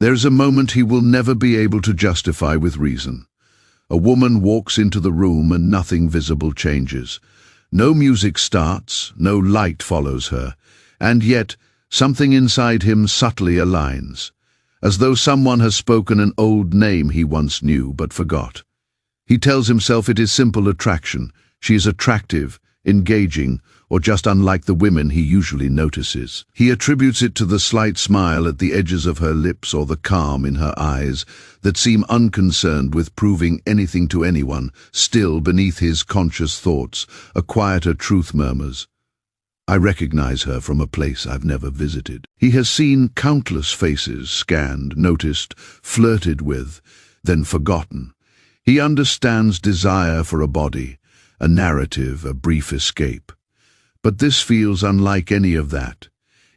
There is a moment he will never be able to justify with reason. A woman walks into the room and nothing visible changes. No music starts, no light follows her, and yet something inside him subtly aligns, as though someone has spoken an old name he once knew but forgot. He tells himself it is simple attraction. She is attractive, engaging, or just unlike the women he usually notices. He attributes it to the slight smile at the edges of her lips or the calm in her eyes that seem unconcerned with proving anything to anyone. Still, beneath his conscious thoughts, a quieter truth murmurs, "I recognize her from a place I've never visited." He has seen countless faces, scanned, noticed, flirted with, then forgotten. He understands desire for a body, a narrative, a brief escape. But this feels unlike any of that.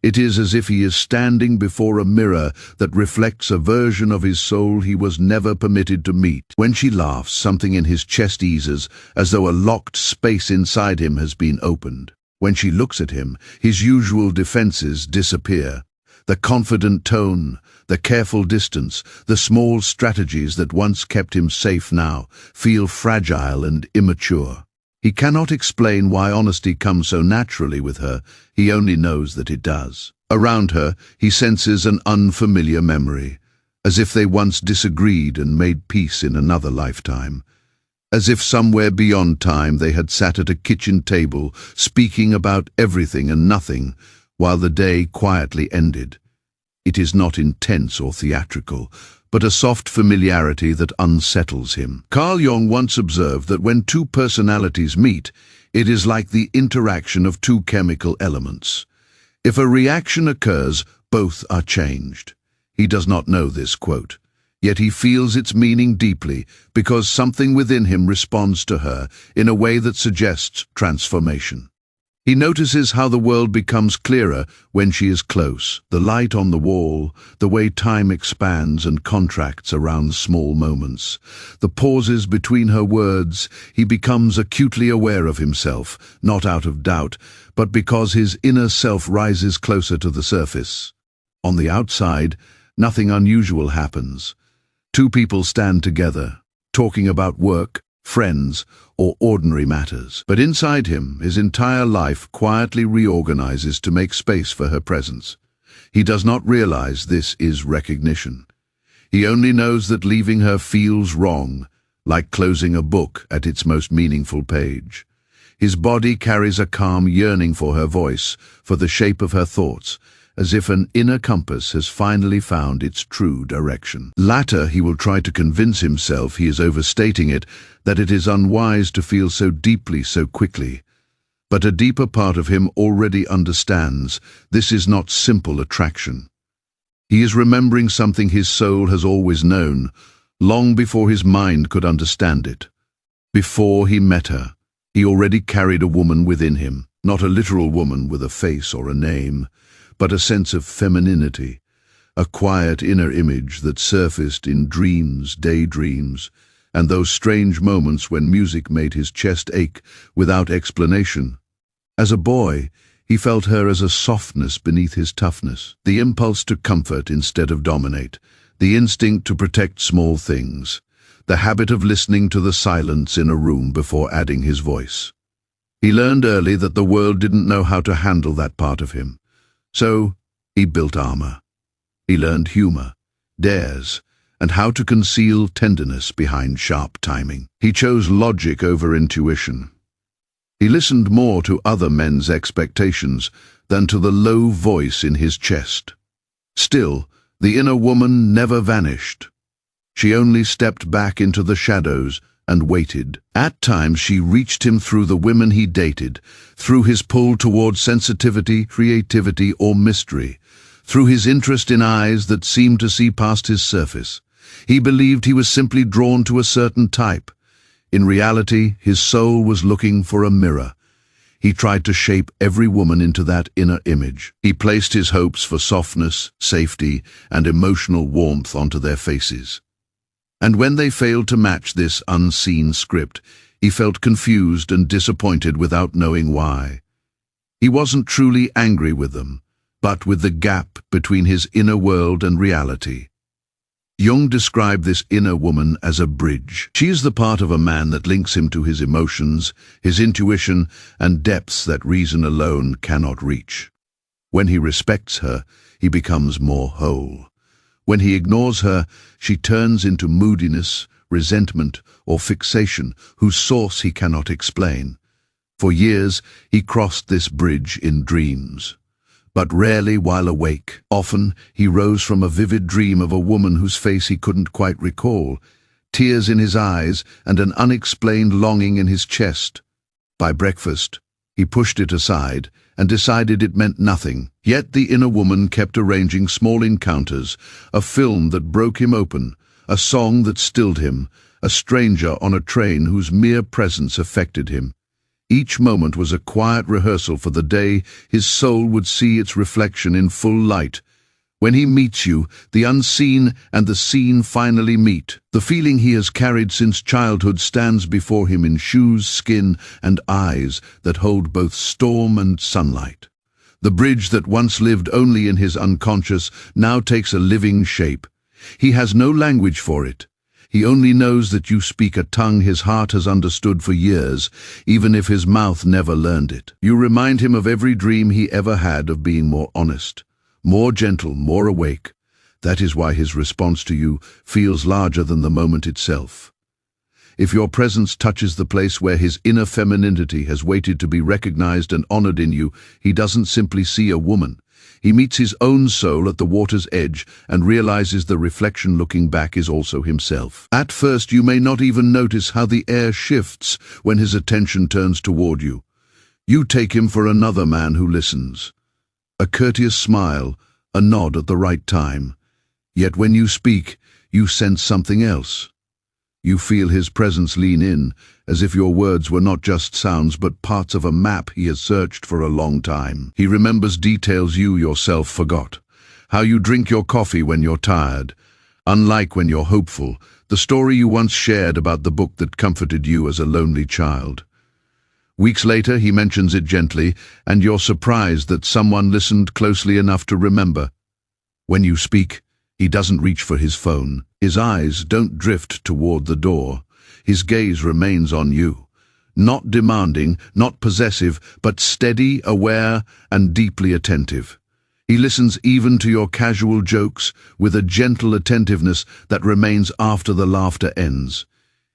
It is as if he is standing before a mirror that reflects a version of his soul he was never permitted to meet. When she laughs, something in his chest eases, as though a locked space inside him has been opened. When she looks at him, his usual defenses disappear. The confident tone, the careful distance, the small strategies that once kept him safe now feel fragile and immature. He cannot explain why honesty comes so naturally with her, he only knows that it does. Around her, he senses an unfamiliar memory, as if they once disagreed and made peace in another lifetime. As if somewhere beyond time they had sat at a kitchen table, speaking about everything and nothing, while the day quietly ended. It is not intense or theatrical, but a soft familiarity that unsettles him. Carl Jung once observed that when two personalities meet, it is like the interaction of two chemical elements. If a reaction occurs, both are changed. He does not know this quote, yet he feels its meaning deeply because something within him responds to her in a way that suggests transformation. He notices how the world becomes clearer when she is close, the light on the wall, the way time expands and contracts around small moments. The pauses between her words, he becomes acutely aware of himself, not out of doubt, but because his inner self rises closer to the surface. On the outside, nothing unusual happens. Two people stand together, talking about work, friends, or ordinary matters. But inside him, his entire life quietly reorganizes to make space for her presence. He does not realize this is recognition. He only knows that leaving her feels wrong, like closing a book at its most meaningful page. His body carries a calm yearning for her voice, for the shape of her thoughts, as if an inner compass has finally found its true direction. Later, he will try to convince himself he is overstating it, that it is unwise to feel so deeply so quickly. But a deeper part of him already understands this is not simple attraction. He is remembering something his soul has always known, long before his mind could understand it. Before he met her, he already carried a woman within him, not a literal woman with a face or a name, but a sense of femininity, a quiet inner image that surfaced in dreams, daydreams, and those strange moments when music made his chest ache without explanation. As a boy, he felt her as a softness beneath his toughness, the impulse to comfort instead of dominate, the instinct to protect small things, the habit of listening to the silence in a room before adding his voice. He learned early that the world didn't know how to handle that part of him. So, he built armor. He learned humor, dares, and how to conceal tenderness behind sharp timing. He chose logic over intuition. He listened more to other men's expectations than to the low voice in his chest. Still, the inner woman never vanished. She only stepped back into the shadows and waited. At times she reached him through the women he dated, through his pull towards sensitivity, creativity, or mystery, through his interest in eyes that seemed to see past his surface. He believed he was simply drawn to a certain type. In reality, his soul was looking for a mirror. He tried to shape every woman into that inner image. He placed his hopes for softness, safety, and emotional warmth onto their faces. And when they failed to match this unseen script, he felt confused and disappointed without knowing why. He wasn't truly angry with them, but with the gap between his inner world and reality. Jung described this inner woman as a bridge. She is the part of a man that links him to his emotions, his intuition, and depths that reason alone cannot reach. When he respects her, he becomes more whole. When he ignores her, she turns into moodiness, resentment, or fixation, whose source he cannot explain. For years, he crossed this bridge in dreams, but rarely while awake. Often, he rose from a vivid dream of a woman whose face he couldn't quite recall, tears in his eyes and an unexplained longing in his chest. By breakfast, he pushed it aside and decided it meant nothing. Yet the inner woman kept arranging small encounters, a film that broke him open, a song that stilled him, a stranger on a train whose mere presence affected him. Each moment was a quiet rehearsal for the day his soul would see its reflection in full light. When he meets you, the unseen and the seen finally meet. The feeling he has carried since childhood stands before him in shoes, skin, and eyes that hold both storm and sunlight. The bridge that once lived only in his unconscious now takes a living shape. He has no language for it. He only knows that you speak a tongue his heart has understood for years, even if his mouth never learned it. You remind him of every dream he ever had of being more honest, more gentle, more awake. That is why his response to you feels larger than the moment itself. If your presence touches the place where his inner femininity has waited to be recognized and honored in you, he doesn't simply see a woman. He meets his own soul at the water's edge and realizes the reflection looking back is also himself. At first, you may not even notice how the air shifts when his attention turns toward you. You take him for another man who listens. A courteous smile, a nod at the right time. Yet when you speak, you sense something else. You feel his presence lean in, as if your words were not just sounds but parts of a map he has searched for a long time. He remembers details you yourself forgot. How you drink your coffee when you're tired. Unlike when you're hopeful, the story you once shared about the book that comforted you as a lonely child. Weeks later, he mentions it gently, and you're surprised that someone listened closely enough to remember. When you speak, he doesn't reach for his phone. His eyes don't drift toward the door. His gaze remains on you. Not demanding, not possessive, but steady, aware, and deeply attentive. He listens even to your casual jokes with a gentle attentiveness that remains after the laughter ends.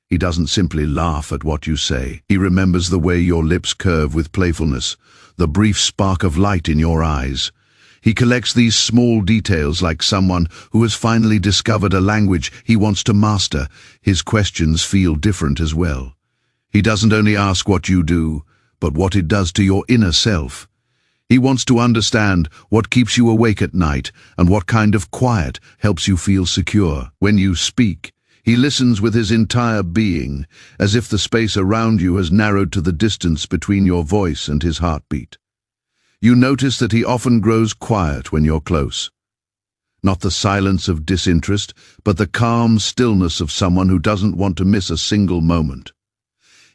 He doesn't simply laugh at what you say. He remembers the way your lips curve with playfulness, the brief spark of light in your eyes. He collects these small details like someone who has finally discovered a language he wants to master. His questions feel different as well. He doesn't only ask what you do, but what it does to your inner self. He wants to understand what keeps you awake at night and what kind of quiet helps you feel secure. When you speak, he listens with his entire being, as if the space around you has narrowed to the distance between your voice and his heartbeat. You notice that he often grows quiet when you're close. Not the silence of disinterest, but the calm stillness of someone who doesn't want to miss a single moment.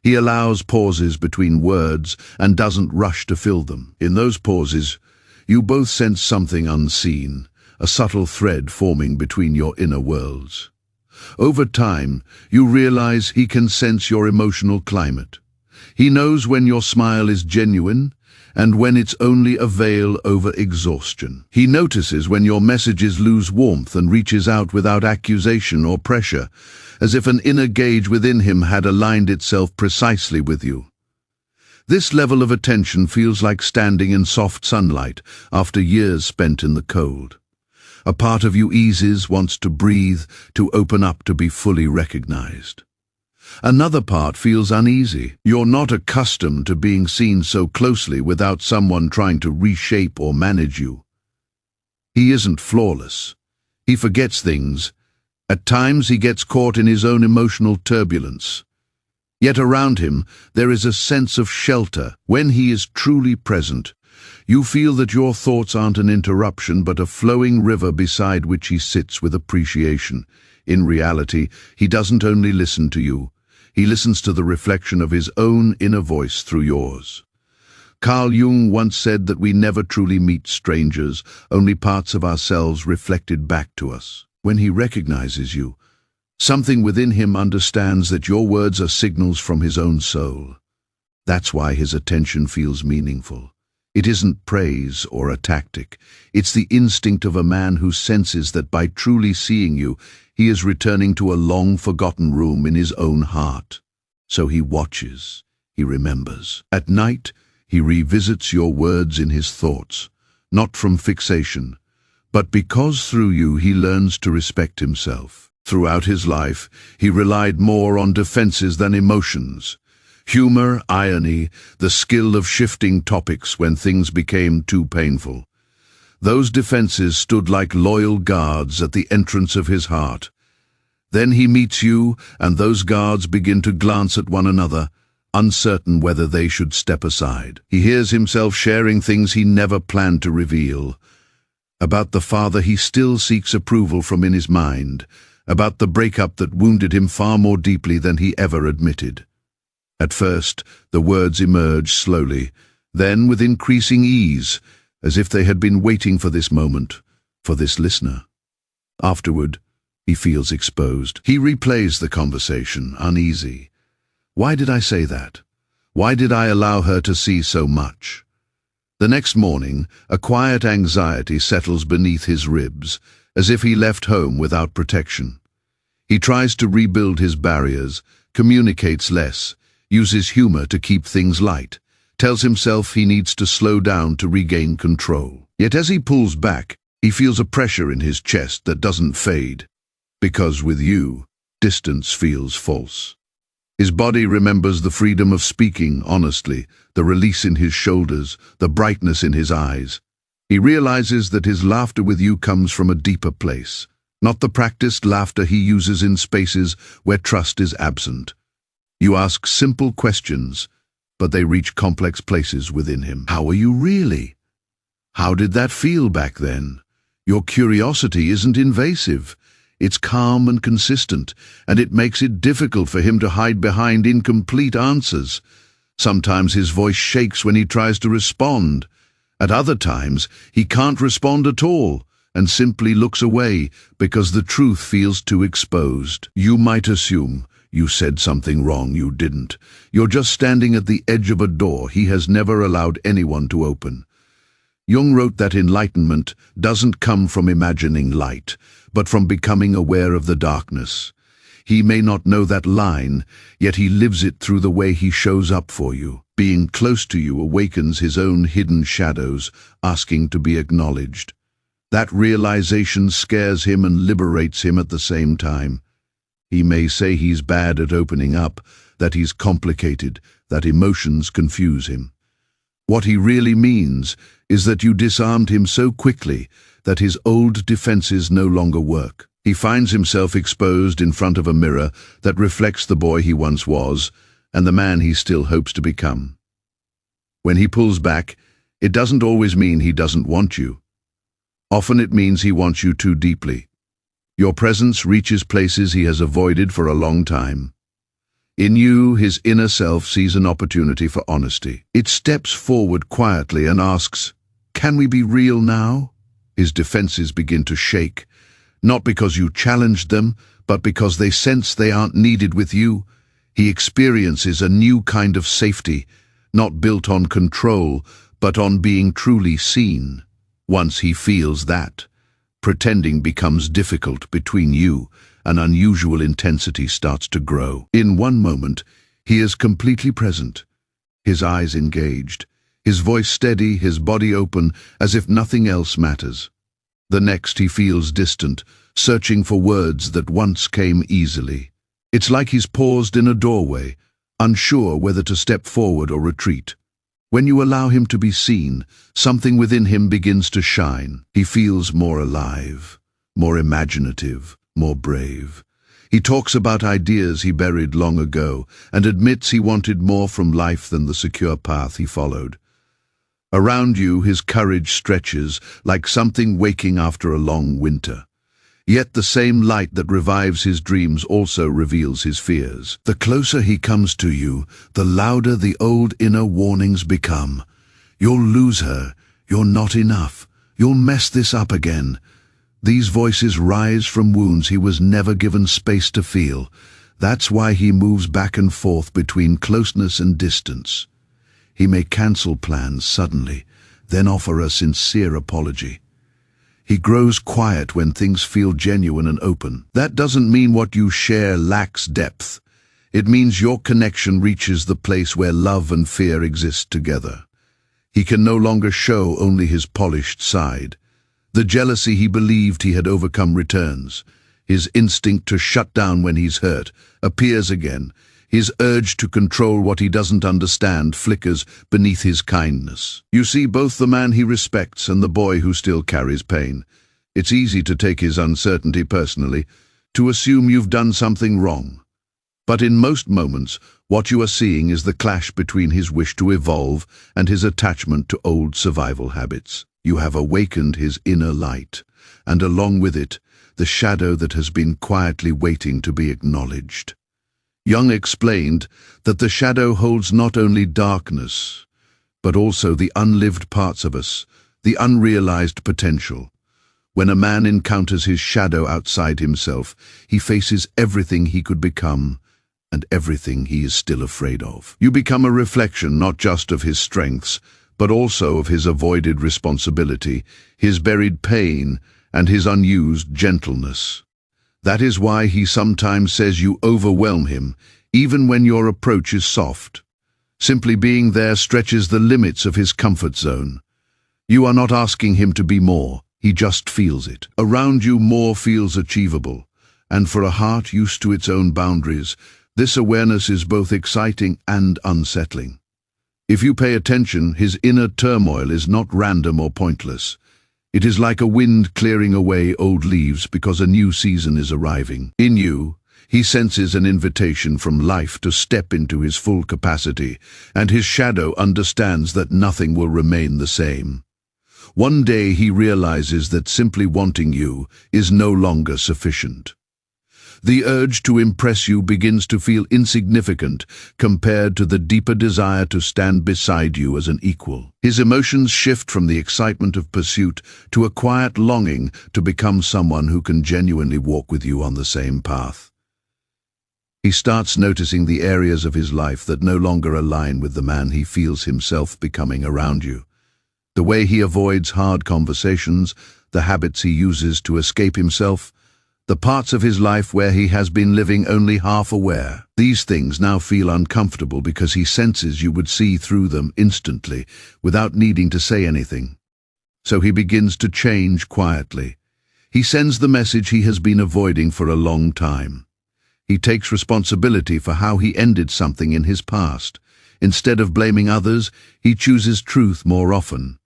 He allows pauses between words and doesn't rush to fill them. In those pauses, you both sense something unseen, a subtle thread forming between your inner worlds. Over time, you realize he can sense your emotional climate. He knows when your smile is genuine and when it's only a veil over exhaustion. He notices when your messages lose warmth and reaches out without accusation or pressure, as if an inner gauge within him had aligned itself precisely with you. This level of attention feels like standing in soft sunlight after years spent in the cold. A part of you eases, wants to breathe, to open up, to be fully recognized. Another part feels uneasy. You're not accustomed to being seen so closely without someone trying to reshape or manage you. He isn't flawless. He forgets things. At times he gets caught in his own emotional turbulence. Yet around him there is a sense of shelter. When he is truly present, you feel that your thoughts aren't an interruption but a flowing river beside which he sits with appreciation. In reality, he doesn't only listen to you. He listens to the reflection of his own inner voice through yours. Carl Jung once said that we never truly meet strangers, only parts of ourselves reflected back to us. When he recognizes you, something within him understands that your words are signals from his own soul. That's why his attention feels meaningful. It isn't praise or a tactic. It's the instinct of a man who senses that by truly seeing you, he is returning to a long-forgotten room in his own heart. So he watches, he remembers. At night, he revisits your words in his thoughts, not from fixation, but because through you he learns to respect himself. Throughout his life, he relied more on defenses than emotions. Humor, irony, the skill of shifting topics when things became too painful. Those defenses stood like loyal guards at the entrance of his heart. Then he meets you, and those guards begin to glance at one another, uncertain whether they should step aside. He hears himself sharing things he never planned to reveal. About the father he still seeks approval from in his mind, about the breakup that wounded him far more deeply than he ever admitted. At first, the words emerge slowly, then with increasing ease, as if they had been waiting for this moment, for this listener. Afterward, he feels exposed. He replays the conversation, uneasy. Why did I say that? Why did I allow her to see so much? The next morning, a quiet anxiety settles beneath his ribs, as if he left home without protection. He tries to rebuild his barriers, communicates less, uses humor to keep things light, tells himself he needs to slow down to regain control. Yet as he pulls back, he feels a pressure in his chest that doesn't fade, because with you, distance feels false. His body remembers the freedom of speaking honestly, the release in his shoulders, the brightness in his eyes. He realizes that his laughter with you comes from a deeper place, not the practiced laughter he uses in spaces where trust is absent. You ask simple questions, but they reach complex places within him. How are you really? How did that feel back then? Your curiosity isn't invasive. It's calm and consistent, and it makes it difficult for him to hide behind incomplete answers. Sometimes his voice shakes when he tries to respond. At other times, he can't respond at all, and simply looks away because the truth feels too exposed. You might assume you said something wrong. You didn't. You're just standing at the edge of a door he has never allowed anyone to open. Jung wrote that enlightenment doesn't come from imagining light, but from becoming aware of the darkness. He may not know that line, yet he lives it through the way he shows up for you. Being close to you awakens his own hidden shadows, asking to be acknowledged. That realization scares him and liberates him at the same time. He may say he's bad at opening up, that he's complicated, that emotions confuse him. What he really means is that you disarmed him so quickly that his old defenses no longer work. He finds himself exposed in front of a mirror that reflects the boy he once was and the man he still hopes to become. When he pulls back, it doesn't always mean he doesn't want you. Often it means he wants you too deeply. Your presence reaches places he has avoided for a long time. In you, his inner self sees an opportunity for honesty. It steps forward quietly and asks, "Can we be real now?" His defenses begin to shake, not because you challenged them, but because they sense they aren't needed with you. He experiences a new kind of safety, not built on control, but on being truly seen. Once he feels that, pretending becomes difficult between you. An unusual intensity starts to grow. In one moment, he is completely present, his eyes engaged, his voice steady, his body open, as if nothing else matters. The next he feels distant, searching for words that once came easily. It's like he's paused in a doorway, unsure whether to step forward or retreat. When you allow him to be seen, something within him begins to shine. He feels more alive, more imaginative, more brave. He talks about ideas he buried long ago and admits he wanted more from life than the secure path he followed. Around you, his courage stretches like something waking after a long winter. Yet the same light that revives his dreams also reveals his fears. The closer he comes to you, the louder the old inner warnings become. You'll lose her. You're not enough. You'll mess this up again. These voices rise from wounds he was never given space to feel. That's why he moves back and forth between closeness and distance. He may cancel plans suddenly, then offer a sincere apology. He grows quiet when things feel genuine and open. That doesn't mean what you share lacks depth. It means your connection reaches the place where love and fear exist together. He can no longer show only his polished side. The jealousy he believed he had overcome returns. His instinct to shut down when he's hurt appears again. His urge to control what he doesn't understand flickers beneath his kindness. You see both the man he respects and the boy who still carries pain. It's easy to take his uncertainty personally, to assume you've done something wrong. But in most moments, what you are seeing is the clash between his wish to evolve and his attachment to old survival habits. You have awakened his inner light, and along with it, the shadow that has been quietly waiting to be acknowledged. Jung explained that the shadow holds not only darkness, but also the unlived parts of us, the unrealized potential. When a man encounters his shadow outside himself, he faces everything he could become and everything he is still afraid of. You become a reflection not just of his strengths, but also of his avoided responsibility, his buried pain, and his unused gentleness. That is why he sometimes says you overwhelm him, even when your approach is soft. Simply being there stretches the limits of his comfort zone. You are not asking him to be more, he just feels it. Around you, more feels achievable, and for a heart used to its own boundaries, this awareness is both exciting and unsettling. If you pay attention, his inner turmoil is not random or pointless. It is like a wind clearing away old leaves because a new season is arriving. In you, he senses an invitation from life to step into his full capacity, and his shadow understands that nothing will remain the same. One day he realizes that simply wanting you is no longer sufficient. The urge to impress you begins to feel insignificant compared to the deeper desire to stand beside you as an equal. His emotions shift from the excitement of pursuit to a quiet longing to become someone who can genuinely walk with you on the same path. He starts noticing the areas of his life that no longer align with the man he feels himself becoming around you. The way he avoids hard conversations, the habits he uses to escape himself, the parts of his life where he has been living only half aware. These things now feel uncomfortable because he senses you would see through them instantly, without needing to say anything. So he begins to change quietly. He sends the message he has been avoiding for a long time. He takes responsibility for how he ended something in his past. Instead of blaming others, he chooses truth more often,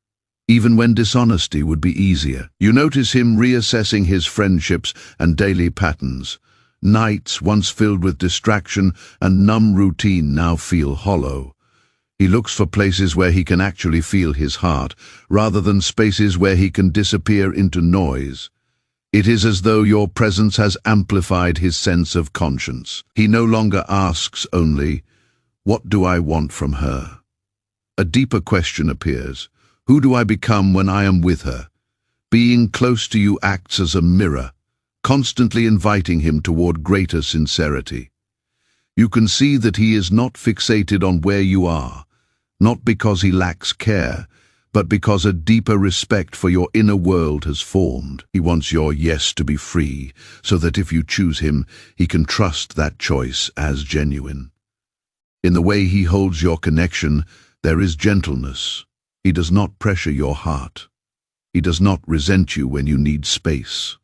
even when dishonesty would be easier. You notice him reassessing his friendships and daily patterns. Nights, once filled with distraction and numb routine, now feel hollow. He looks for places where he can actually feel his heart, rather than spaces where he can disappear into noise. It is as though your presence has amplified his sense of conscience. He no longer asks only, "What do I want from her?" A deeper question appears. Who do I become when I am with her? Being close to you acts as a mirror, constantly inviting him toward greater sincerity. You can see that he is not fixated on where you are, not because he lacks care, but because a deeper respect for your inner world has formed. He wants your yes to be free, so that if you choose him, he can trust that choice as genuine. In the way he holds your connection, there is gentleness. He does not pressure your heart. He does not resent you when you need space.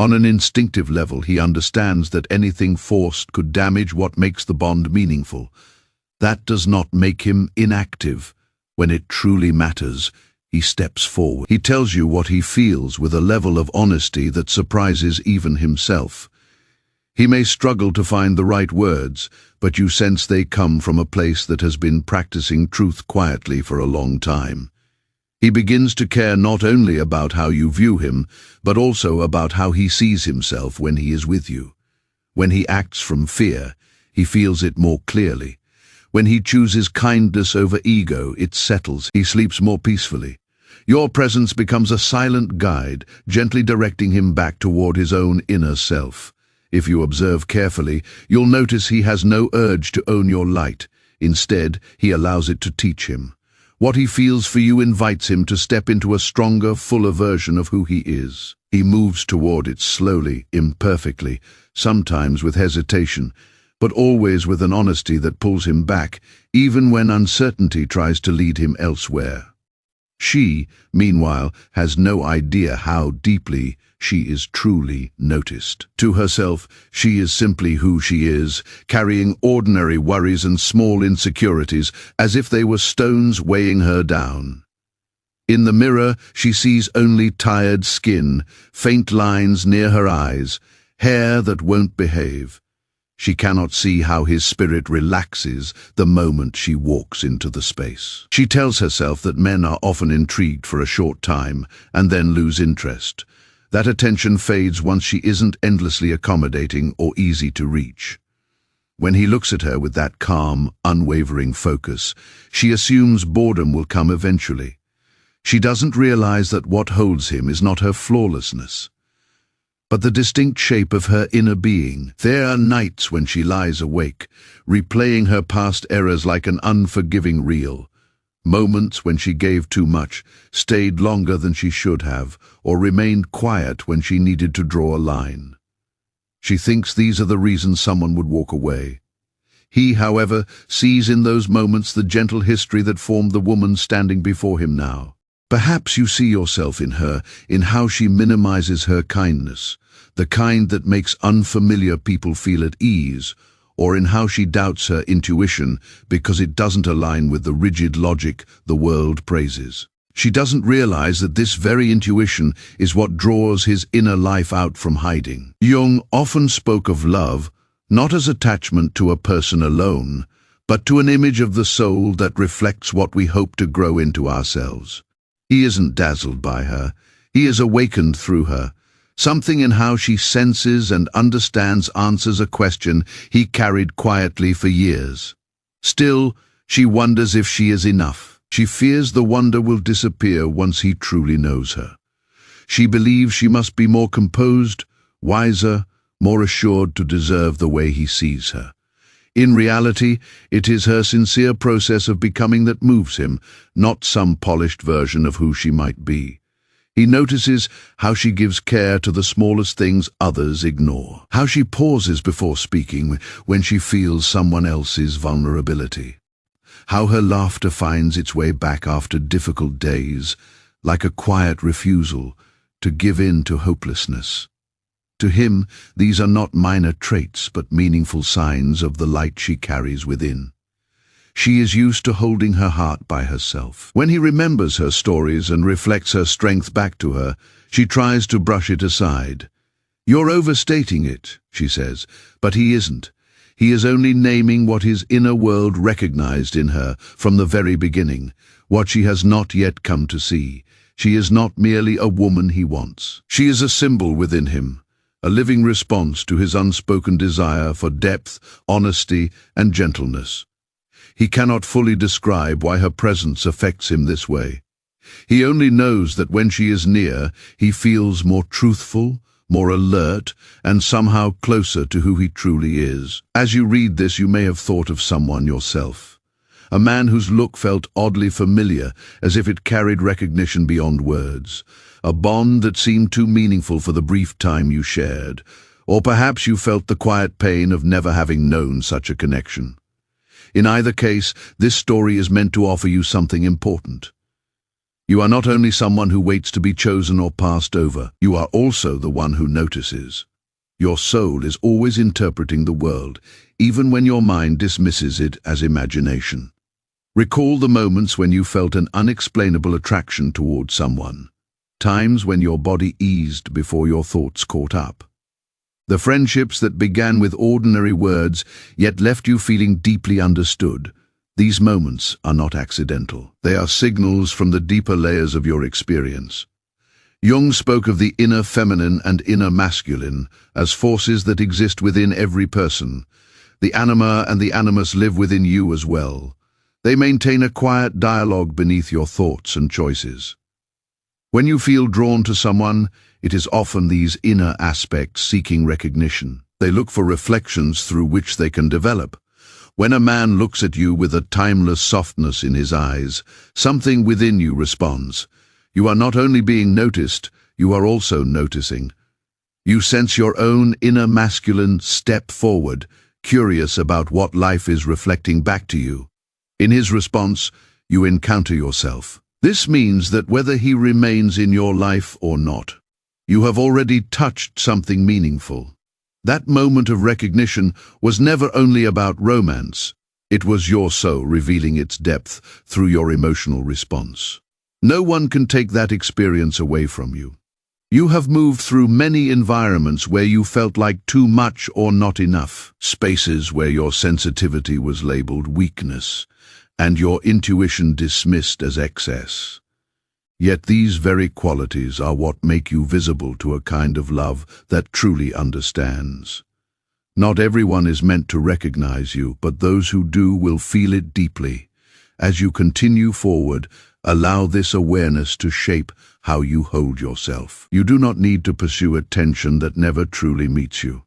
On an instinctive level, he understands that anything forced could damage what makes the bond meaningful. That does not make him inactive. When it truly matters, he steps forward. He tells you what he feels with a level of honesty that surprises even himself. He may struggle to find the right words, but you sense they come from a place that has been practicing truth quietly for a long time. He begins to care not only about how you view him, but also about how he sees himself when he is with you. When he acts from fear, he feels it more clearly. When he chooses kindness over ego, it settles. He sleeps more peacefully. Your presence becomes a silent guide, gently directing him back toward his own inner self. If you observe carefully, you'll notice he has no urge to own your light. Instead, he allows it to teach him. What he feels for you invites him to step into a stronger, fuller version of who he is. He moves toward it slowly, imperfectly, sometimes with hesitation, but always with an honesty that pulls him back, even when uncertainty tries to lead him elsewhere. She, meanwhile, has no idea how deeply she is truly noticed. To herself, she is simply who she is, carrying ordinary worries and small insecurities as if they were stones weighing her down. In the mirror, she sees only tired skin, faint lines near her eyes, hair that won't behave. She cannot see how his spirit relaxes the moment she walks into the space. She tells herself that men are often intrigued for a short time and then lose interest. That attention fades once she isn't endlessly accommodating or easy to reach. When he looks at her with that calm, unwavering focus, she assumes boredom will come eventually. She doesn't realize that what holds him is not her flawlessness, but the distinct shape of her inner being. There are nights when she lies awake, replaying her past errors like an unforgiving reel. Moments when she gave too much, stayed longer than she should have, or remained quiet when she needed to draw a line. She thinks these are the reasons someone would walk away. He, however, sees in those moments the gentle history that formed the woman standing before him now. Perhaps you see yourself in her, in how she minimizes her kindness, the kind that makes unfamiliar people feel at ease, or in how she doubts her intuition because it doesn't align with the rigid logic the world praises. She doesn't realize that this very intuition is what draws his inner life out from hiding. Jung often spoke of love, not as attachment to a person alone, but to an image of the soul that reflects what we hope to grow into ourselves. He isn't dazzled by her. He is awakened through her. Something in how she senses and understands answers a question he carried quietly for years. Still, she wonders if she is enough. She fears the wonder will disappear once he truly knows her. She believes she must be more composed, wiser, more assured to deserve the way he sees her. In reality, it is her sincere process of becoming that moves him, not some polished version of who she might be. He notices how she gives care to the smallest things others ignore, how she pauses before speaking when she feels someone else's vulnerability, how her laughter finds its way back after difficult days, like a quiet refusal to give in to hopelessness. To him, these are not minor traits, but meaningful signs of the light she carries within. She is used to holding her heart by herself. When he remembers her stories and reflects her strength back to her, she tries to brush it aside. "You're overstating it," she says, but he isn't. He is only naming what his inner world recognized in her from the very beginning, what she has not yet come to see. She is not merely a woman he wants. She is a symbol within him, a living response to his unspoken desire for depth, honesty, and gentleness. He cannot fully describe why her presence affects him this way. He only knows that when she is near, he feels more truthful, more alert, and somehow closer to who he truly is. As you read this, you may have thought of someone yourself. A man whose look felt oddly familiar, as if it carried recognition beyond words. A bond that seemed too meaningful for the brief time you shared. Or perhaps you felt the quiet pain of never having known such a connection. In either case, this story is meant to offer you something important. You are not only someone who waits to be chosen or passed over, you are also the one who notices. Your soul is always interpreting the world, even when your mind dismisses it as imagination. Recall the moments when you felt an unexplainable attraction toward someone. Times when your body eased before your thoughts caught up. The friendships that began with ordinary words yet left you feeling deeply understood. These moments are not accidental. They are signals from the deeper layers of your experience. Jung spoke of the inner feminine and inner masculine as forces that exist within every person. The anima and the animus live within you as well. They maintain a quiet dialogue beneath your thoughts and choices. When you feel drawn to someone, it is often these inner aspects seeking recognition. They look for reflections through which they can develop. When a man looks at you with a timeless softness in his eyes, something within you responds. You are not only being noticed, you are also noticing. You sense your own inner masculine step forward, curious about what life is reflecting back to you. In his response, you encounter yourself. This means that whether he remains in your life or not, you have already touched something meaningful. That moment of recognition was never only about romance. It was your soul revealing its depth through your emotional response. No one can take that experience away from you. You have moved through many environments where you felt like too much or not enough, spaces where your sensitivity was labeled weakness, and your intuition dismissed as excess. Yet these very qualities are what make you visible to a kind of love that truly understands. Not everyone is meant to recognize you, but those who do will feel it deeply. As you continue forward, allow this awareness to shape how you hold yourself. You do not need to pursue attention that never truly meets you.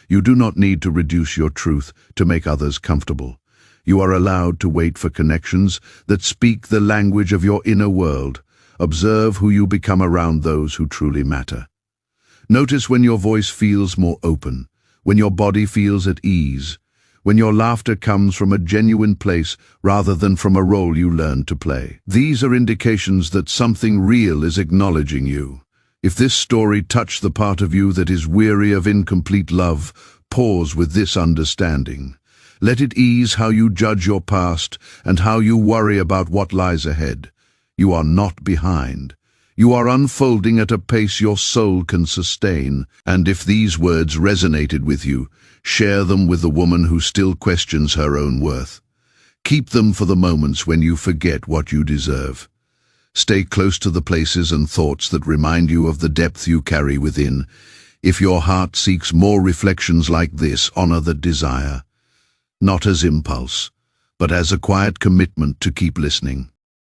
You do not need to reduce your truth to make others comfortable. You are allowed to wait for connections that speak the language of your inner world. Observe who you become around those who truly matter. Notice when your voice feels more open, when your body feels at ease, when your laughter comes from a genuine place rather than from a role you learned to play. These are indications that something real is acknowledging you. If this story touched the part of you that is weary of incomplete love, pause with this understanding. Let it ease how you judge your past and how you worry about what lies ahead. You are not behind. You are unfolding at a pace your soul can sustain. And if these words resonated with you, share them with the woman who still questions her own worth. Keep them for the moments when you forget what you deserve. Stay close to the places and thoughts that remind you of the depth you carry within. If your heart seeks more reflections like this, honor that desire. Not as impulse, but as a quiet commitment to keep listening.